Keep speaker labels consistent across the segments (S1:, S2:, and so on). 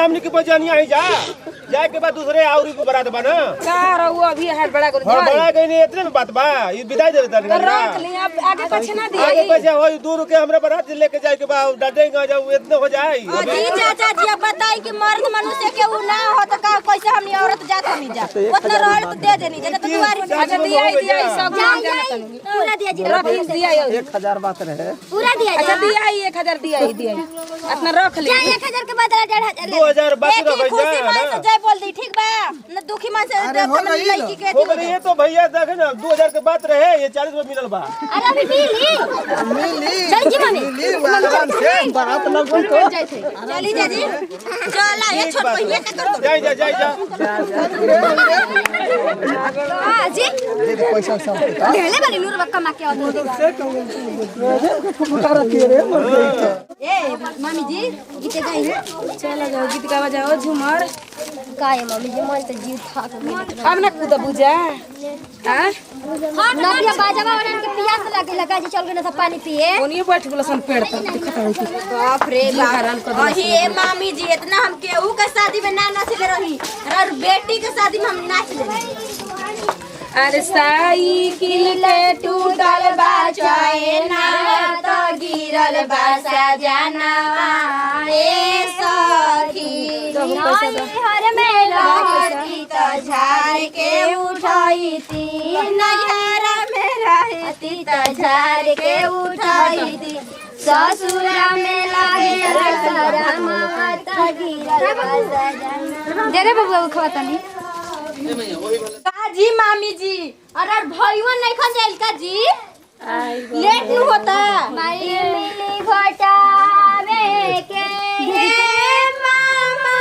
S1: हमनी के बजानिया ही जा जाए के बाद दूसरे आउरी को बरात बना
S2: का रहुआ अभी हाथ बड़ा कर
S1: और बड़ा गई इतने में बात बा ये विदाई दे देता
S2: रख ले अब आगे पीछे ना दिए
S1: आगे पीछे हो दूर के हमरा बरात लेके जाए के बाद डटेगा जब इतने हो जाए
S3: जी चाचा जी अब बताई कि मर्द मनुष्य के उ ना हो तो का कैसे हमनी औरत जात हमनी जा उतना रहल तो दे देनी जना तो दुआरी
S2: अच्छा दिया सब
S3: पूरा दिया जी
S2: रख दिया
S4: 1000 बात रहे
S3: पूरा दिया
S2: अच्छा दिया 1000 दिया अपना रख ले
S3: 1000 के बदला 1500
S1: 2000 बाकी रख
S3: खुशी मन से जय बोल दी ठीक बा न दुखी मन से लड़की के
S1: हो गई ये तो भैया देखे ना 2000 के बात रहे ये 40 में मिलल बा
S3: अरे अभी मिली चल जी मम्मी
S4: आराम से बारात लगो तो
S3: चली जा जी चला ये छोट पहिए तक कर
S1: जाई जा
S3: हां जी
S4: दे दे पैसा सब
S3: ढेले वाली नूर बक्का मा के ए मम्मी जी गीत गाई है
S2: चला जाओ गीत गावा जाओ झूमर
S3: काहे मम्मी जी मन तो जीव था
S2: अब ना कूद बुझा हां
S3: नदिया बाजावा वालन के पियास लागे लगा जी चल गए ना पानी पिए
S2: ओनिए बैठ गेल सन पेड़ पर दिखत है कि
S3: बाप रे बाप अहे मामी जी इतना हम केहू के शादी में ना नाचले रही और बेटी के शादी में हम नाच ले
S2: अरे साइकिल के टूटल बा
S3: चैना तो गिरल बा सजनवा ए सखी हर में रहती तो झाड़ के उठाईती नजर में रहती तो झाड़ के उठाईती ससुरा में लागे रसरम तो गिरल बा सजनवा दे रे बबुआ खवाता नहीं जी मामी जी अरे भईवन नहीं खन जाइल का जी लेट न होता माई मिली घटावे के हे मामा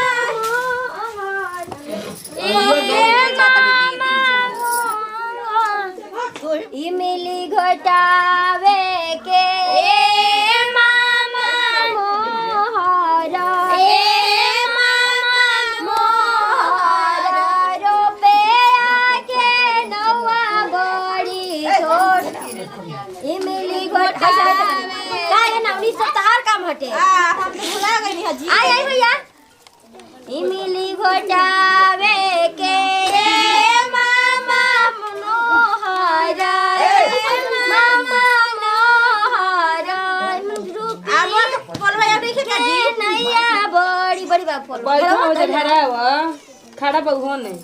S3: ई मिली घटावे के ए मामा मोहरा ए मामा मोहरा रोपे आके नौवा बड़ी छोड़ ई मिली घटावे काहे ना 1970 काम हटे हम तो भुला गई हां जी आई भैया ई मिली घटावे के मामा मनोहरा मामा मनोहरा आवा बोलवा या देखे का जी नैया बड़ी बड़ी बात बोल
S2: बैठो हो जा घरावा खड़ा बहु नहीं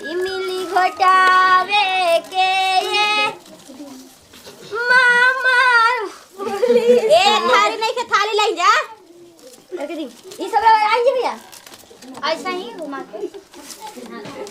S3: ई मिली घटावे के मामा ए थाली नहीं के थाली लाई जा करके दी ई सब आई जी भैया ऐसा ही घुमा के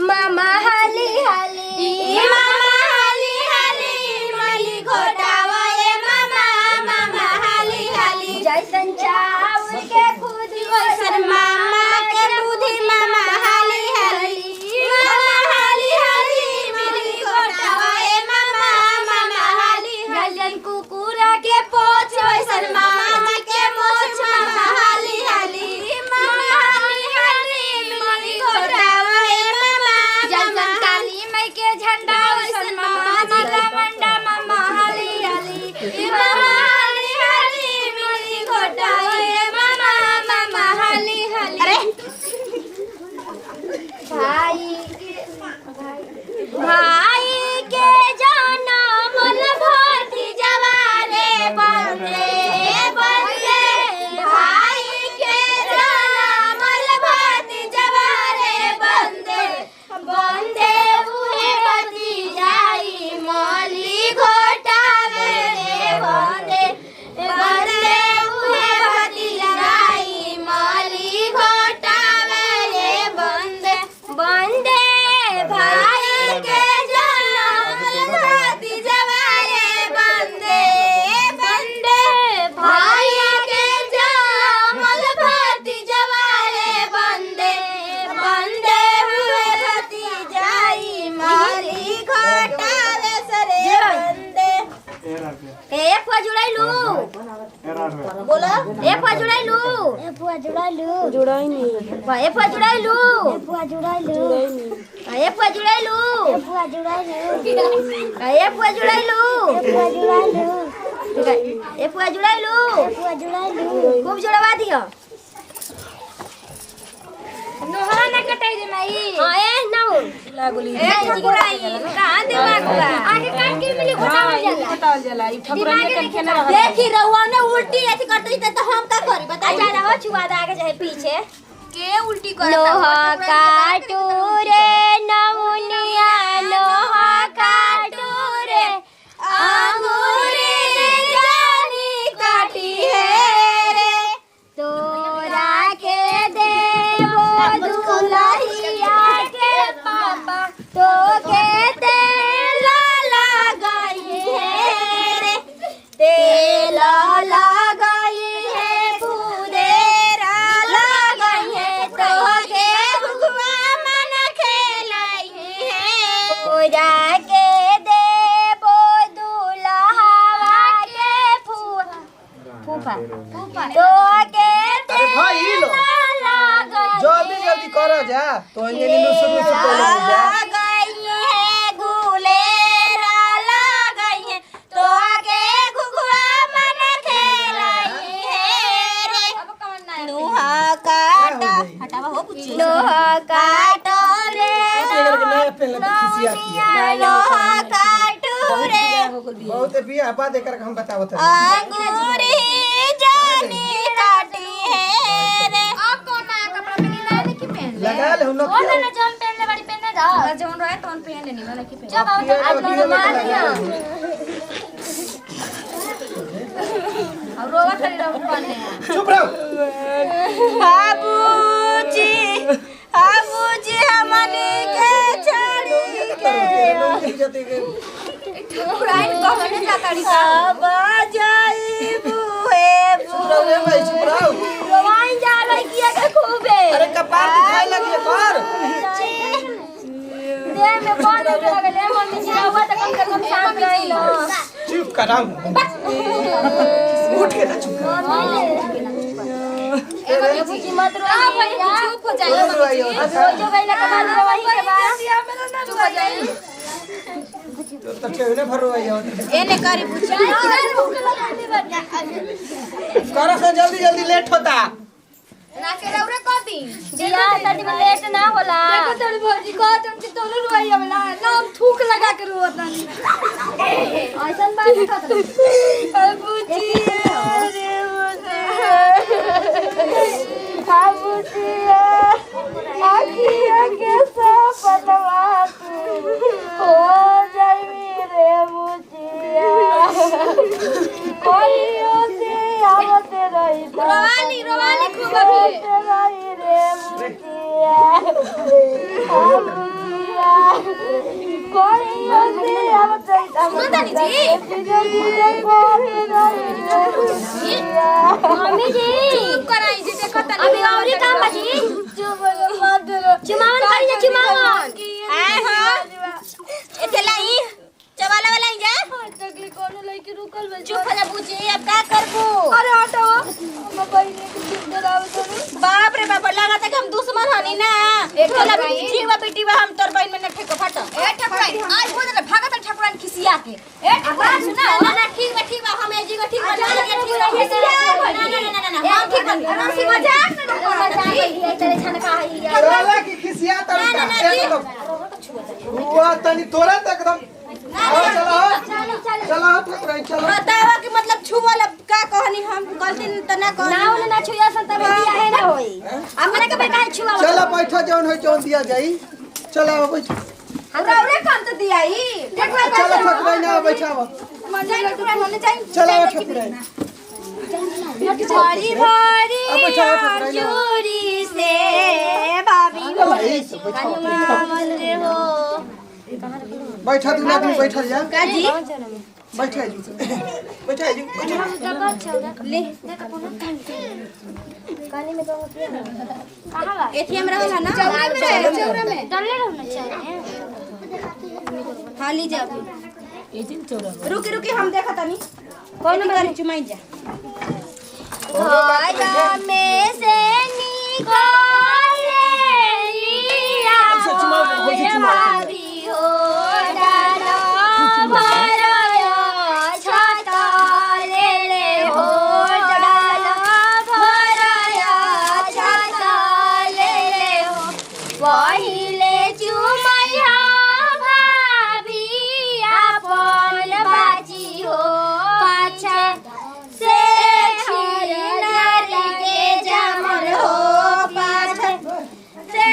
S3: मामा हाली हाली मामा हाली हाली मिली घटावा ए मामा मामा हाली हाली जैसन चावल के खुदी वैसन मामा के बुद्धि मामा हाली हाली मामा हाली हाली मिली घटावा ए मामा मामा हाली जैसन कुकुरा के पोछ वैसन मामा के मोछ मामा हाली हाली मामा हाली हाली मिली घटावा ए मामा जैसन काली माई के झंडा वैसन मामा जी का मंडा मामा हाली हाली मामा हाली हाली मिली घटावा ए मामा मामा हाली हाली अरे भाई के जाना मन भाती जवारे बंदे बंदे भाई के जाना मन भाती जवारे बंदे बंदे उहे बती जाई मोली घोटावे रे बंदे बंदे उहे बती जाई मोली घोटावे रे बंदे बंदे भाई के जन्म भाती जवारे बंदे बंदे भाई के जन्म भाती जवारे बंदे बंदे हुए भाती जाई मारी घटावे सरे बंदे ए फुआ जुड़ाइलू बोलो ए फुआ जुड़ाइलू ए फुआ जुड़ाइलू
S2: जुड़ाई नहीं
S3: ए फुआ जुड़ाइलू ए फुआ जुड़ाइलू ए फुआ जुड़ाइलू ए फुआ जुड़ाइलू ए फुआ जुड़ाइलू ए फुआ जुड़ाइलू ए फुआ जुड़ाइलू ए फुआ जुड़ाइलू खूब जुड़वा दियो रे माई हां ए नाउ
S2: लागुली
S3: ए ठकुराई कहां दिमाग बा आगे काट के मिली घटावल जाला
S2: घटावल जाला ई ठकुराई के केना रह
S3: देखी रहुआ ने उल्टी ऐसे करते त हम का करी बता जा रहा छुआ दे आगे चाहे पीछे के उल्टी करता लोहा काटू रे नमुनिया लोहा काटू रे अंगूरे जानी काटी है रे तोरा के देवो दुलहिया के पापा तो के तेल लगाई है रे तेल लगाई है पूदेरा लगाई है तो के भुगवा मन खेलाई है पूजा के देवो दुल्हावा के फूफा तो के
S4: अरे भाई लो जल्दी जल्दी करो जा तो ये नीलू शुरू से पहले जा
S3: लगाई है गुलेरा लगाई है तो के घुघुआ मन खेलाई है रे लोहा काटा हटावा हो कुछ लोहा काटो रे
S4: नया पहले तो खिसिया किया
S3: लोहा काटू रे
S4: बहुत बिया बात एकर हम बतावत है
S3: अंगूरी जानी काटी है रे अब कौन नया कपड़ा पहनी ना की पहन
S4: लगा ले हम लोग
S3: कौन ना जम पहनले बड़ी पहनने दा जौन रहे तौन पहन लेनी वाला की पहन जब आओ तो आज लोग मार दिया और रोवा खड़ी रहो पहनने
S4: चुप रहो
S3: बाबूजी हमनी के छोड़ी के ठकुराइन कहने जाताड़ी का बाजाई बुए
S4: रे भाई चुप रहो
S3: रोवाइन जा रही किया के खूबे
S4: अरे कपार दुखाए लगी कर
S3: देह में पानी लगले मम्मी जी हुआ त कम से कम शांत रही लो
S4: चुप कराओ उठ के ना चुप कर
S3: बाबूजी मत रो भैया चुप हो जाइए अब रोजो गई ना कमाल रवाही के बाद चुप हो जाइए
S4: तो ठेवने भरो आई हो
S3: एने करी बुझा
S4: करो से जल्दी जल्दी लेट होता
S3: ना के रौरे कथी दिया तड़ी में लेट ना होला देखो तड़ी भौजी को तुम तोलो रुआई वाला नाम थूक लगा के रोत नहीं ऐसन बात कहत बाबूजी अरे बाबूजी आखिया के सपनवा हो जाई रे बुचिया कोइयो से आवते रही रोवानी रोवानी खूब अभी रही रे बुचिया कोइयो से आवते सुनतानी जी मम्मी जी चुप कराई जी देखो तनी अभी औरी काम बाजी चुप मत चुमावन करी जा चुमावन आए हो एते लाई चवाला वाला ही जा तकली कोनो लइके रुकल बे चुप हो जा बुझी अब का करबू अरे हटाओ हम बहिनी के चुप कराव तो बाप रे बाप लगा त हम दुश्मन हनी ना तोला जीवा बेटीवा हम तोर बहिन में न ठेको फट ए ठकुराई आज हो जा भागत ठकुराई खिसिया के ए ठकुराई सुना ना ठीक बा हम एजी को ठीक बा ना हम ठीक बा आराम से मजाक ना तेरे छन का है
S4: चला की खिसिया तरीका हुआ तनी तोरा तक एकदम चलो ठकुराई चलो
S3: बतावा कि मतलब छुवल का कहनी हम गलती त ना कहनी ना ना छुया सन त भैया है ना होई हमरा के बेटा छुआ
S4: चलो बैठो जौन होई जौन दिया जाई चलो बैठ
S3: हमरा औरे काम त दियाई
S4: चलो ठकुराई ना बैठाओ
S3: मजा ठकुराई होने चाहिए
S4: चलो ठकुराई
S3: भारी भारी चोरी से भाभी मामल हो
S4: बैठा तू ना तुम बैठा जा
S3: काजी
S4: बैठा जी
S3: ले काली में तो कहां बा एटीएम रहला ना चौरा में डलले रहना चाहिए खाली जा
S2: एजिन चौरा
S3: रुकी हम देखा तनी कौन बारी चुमाई जा घर में से निकाले लिया भाभी हो डाला भराया छाता ले हो डाला भराया छाता ले हो पहिले चुमैया भाभी अपन बाजी हो पाछा से हर के जामल हो पाछा से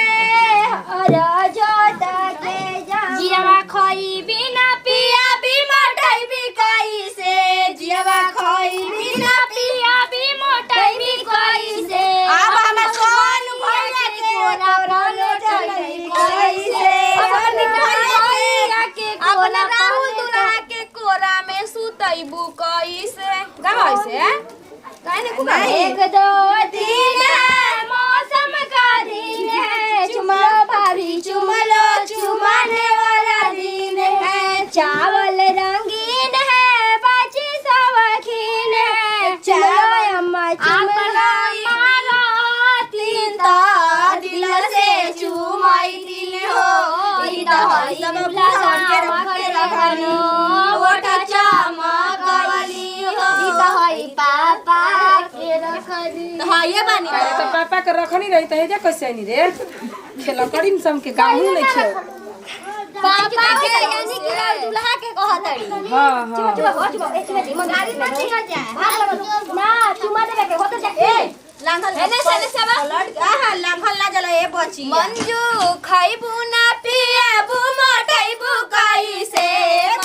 S3: हर जोता के जामल जियावा खोई बिना पिया भी मोटाई भी कैसे जियावा खोई बिना पिया भी मोटाई भी कैसे अब हम कौन भैया के कोरा रोले चले कैसे अपन भैया के कोरा राहुल दुल्हा के कोरा में सुतईबू कैसे कैसे कहने को एक दो दिन है मौसम का दिन है चुमा भाभी चुमलो चुमाने वाला दिन है चावल रंगीन है बाजी सवखीन है चलो अम्मा चुमला मारो तीन ता दिल से चुमाई दिल हो इदा होई सब भगवान के रखनी ओट चमकली हो इदा होई पापा के रखनी तो हां ये बानी
S2: तो पापा के रखनी रही तो हेजा कैसे नहीं रे खेला करीन सम के गाहू नहीं खेल
S3: पापा के यानी कि दुल्हा के कहतड़ी
S2: हां हां
S3: चुप एक मिनट मंगारी मत हो जाए ना चुमा दे के होत जाए ए लांघल एने से सेवा आहा लांघल ना जला ए बची मंजू खाइबू ना पियाबू मोटाइबू कैसे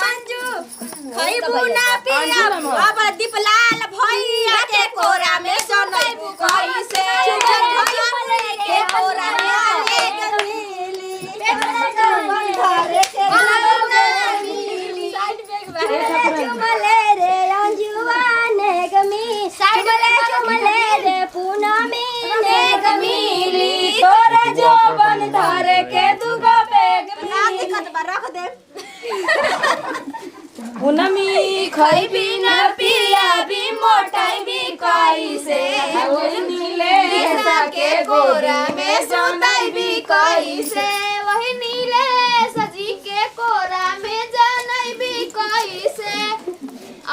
S3: मंजू खाइबू ना पियाबू अब दीपलाल भैया के कोरा में सोनैबू कैसे के कोरा में आले गमीली घरे के गमीली साइड बैग चुमले रे अंजुआ ने गमी चुमले रे पूनमी ने गमीली तोरा जो बन धर के दुगो बेग ना दिखत बा रख दे
S2: पूनमी
S3: खइबी ना पिया भी मोटाई भी कैसे
S2: वही नीले
S3: के गोरा में सोनाई भी कैसे वही नीले सजी के कोरा में जानई भी कैसे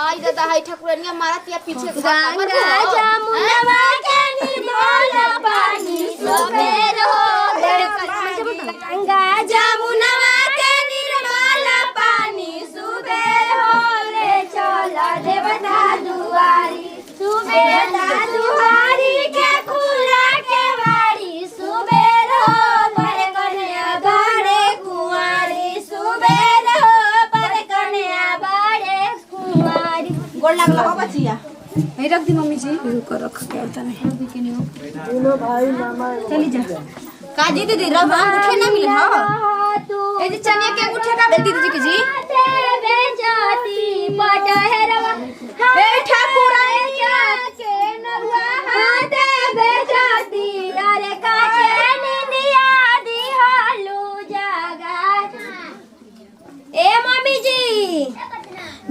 S3: आई दादा हाय ठाकुरनिया मारतिया पीछे गंगा जमुना के निर्मल पानी सबेर हो गंगा जमुना के निर्मल पानी सुबेर हो ले चल देवता दुआरी सुबेर दुआरी के खुला के बाड़ी सुबेर हो पर कन्या बाड़े कुंवारी सुबेर हो पर कन्या बाड़े कुंवारी गोड़ लगला हो बचिया
S2: नहीं रख दी मम्मी जी रुको रख के आता नहीं दोनों भाई मामा चली जा
S3: काजी दीदी रब अंगूठे ना मिले हां ए जी चनिया के अंगूठे का दीदी जी के जी बेजाती पटहरवा ए ठाकुरनिया के नगवा हाथ बेजाती अरे काचे निंदिया दी हालू जागा ए मम्मी जी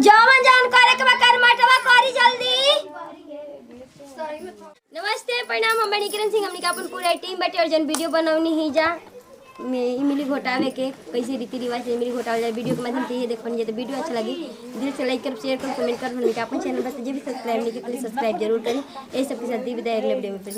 S3: जवन जान करे के कर मटवा करी जल्दी नमस्ते प्रणाम हम बनी किरण सिंह हमनी का अपन पूरा टीम बैठे और जन वीडियो बनौनी ही जा में इमली घोटावे के कैसे रीति रिवाज से इमली घोटावे जाए वीडियो के माध्यम से ये देखने जाए तो वीडियो अच्छा लगी दिल से लाइक कर शेयर कर कमेंट कर हमनी का अपन चैनल पर जो भी सब्सक्राइब नहीं किया प्लीज सब्सक्राइब जरूर करें ये सब के साथ दी विदाई अगले वीडियो में फिर